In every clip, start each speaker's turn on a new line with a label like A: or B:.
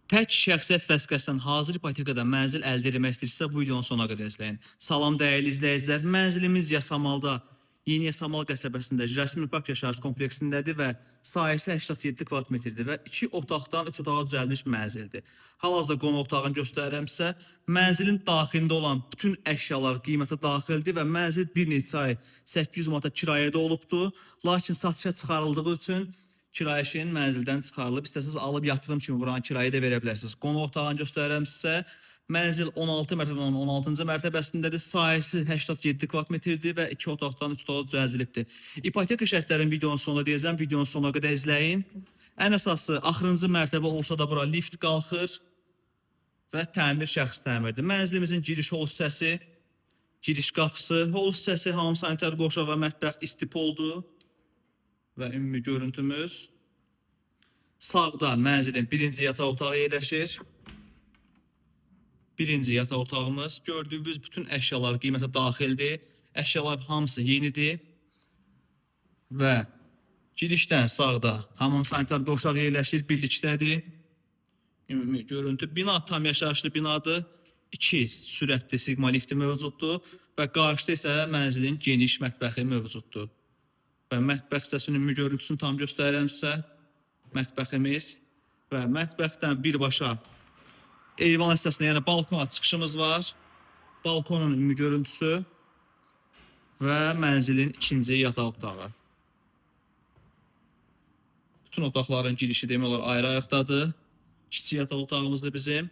A: Tək şəxsiyyət vəsiqəsindən hazır ipotekada mənzil əldə etmək istəyirsə, bu videonun sonuna qədər izləyin. Salam dəyərli izləyicilər, mənzilimiz Yasamalda, Yeni Yasamal qəsəbəsində Rəsmi Park yaşayış kompleksindədir və sahəsi 87 kvadrat metrdir və 2 otaqdan 3 otağa düzəlmiş mənzildir. Hal-hazırda qonaq otağını göstərirəmsə, mənzilin daxilində olan bütün əşyalar qiymətə daxildir və mənzil bir neçə ay 800 manata kirayədə olubdur. Lakin satışa çıxarıldığı üçün kirayəşin mənzildən çıxarılıb, istəsiniz alıb yatırım kimi buranı kirayəyə də verə bilərsiniz. Qonaq otağını göstərirəm sizə. Mənzil 16 mərtəbənin 16-cı mərtəbəsindədir. Sahəsi 87 kvadrat metrdir və 2 otaqdan 3 otağa düzəldilibdir. İpoteka şərtlərini videonun sonunda deyəcəm, videonun sonuna qədər izləyin. Ən əsası axırıncı mərtəbə olsa da bura lift qalxır və təmir şəxsi təmirdir. Mənzilimizin giriş hol hissəsi, giriş qapısı, hol hissəsi, hamam sanitar qoşaq və mətbəx istipoldur və ümumi görüntümüz. Sağda mənzilin birinci yataq otağı yerləşir. Birinci yataq otağımız. Gördüyünüz bütün əşyalar qiymətə daxildir. Əşyalar hamısı yenidir. Və girişdən sağda hamam sanitar qoşaq yerləşir, birlikdədir. Ümumi görüntü. Bina tam yaşayışlı binadır. 2 sürətli sigma lifti mövcuddur və qarşıda isə mənzilin geniş mətbəxi mövcuddur. Və mətbəx hissəsinin ümumi görüntüsünü tam göstərirəm sizə. Mətbəximiz və mətbəxdən birbaşa eyvan hissəsinə, yəni balkona çıxışımız var. Balkonun ümumi görüntüsü və mənzilin ikinci yataq otağı. Bütün otaqların girişi demək olar ayrı-ayrıqdadır. Kiçik yataq otağımızdır bizim.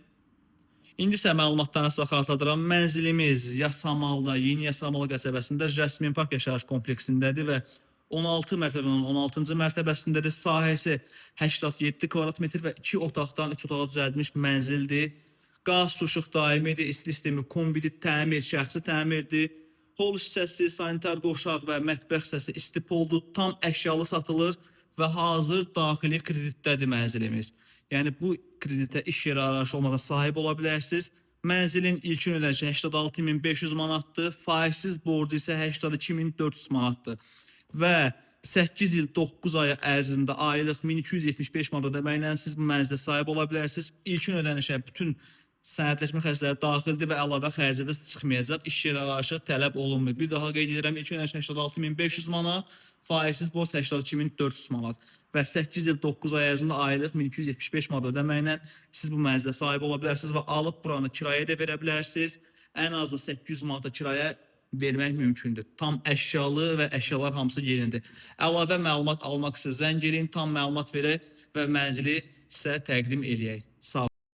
A: İndi isə məlumatlarını sizə xatırladıram. Mənzilimiz Yasamalda, Yeni Yasamal qəsəbəsində Rəsmi Park yaşayış kompleksindədir və 16 mərtəbənin 16-cı mərtəbəsindədir. Sahəsi 87 kvadrat metr və 2 otaqdan 3 otağa düzəldilmiş mənzildir. Qaz, su, işıq daimidir, isti sistemi kombili təmir, şəxsi təmirdir. Hol hissəsi, sanitar qovşaq və mətbəx hissəsi istipoldur. Tam əşyalı satılır və hazır daxili kreditdədir mənzilimiz. Yəni bu kreditə iş yeri arayışı olmağa sahib ola bilərsiniz. Mənzilin ilkin ödənişi 86.500 manatdır, faizsiz borcu isə 82.400 manatdır. Və 8 il 9 ay ərzində aylıq 1275 manat ödəməklə siz bu mənzilə sahib ola bilərsiniz. İlkin ödənişə bütün sənədləşmə xərcləri daxildir və əlavə xərciniz çıxmayacaq. İş yeri arayışı tələb olunmur. Bir daha qeyd edirəm, ilkin ödəniş 86.500 manat, faizsiz borc 82.400 manat və 8 il 9 ay ərzində aylıq 1275 manat ödəməklə siz bu mənzilə sahib ola bilərsiniz və alıb buranı kirayəyə də verə bilərsiniz. Ən azı 800 manata kirayə vermək mümkündür. Tam əşyalı və əşyalar hamısı yerindir. Əlavə məlumat almaq isə zəng eləyin, tam məlumat verək və mənzili sizə təqdim eləyək. Sağ olun.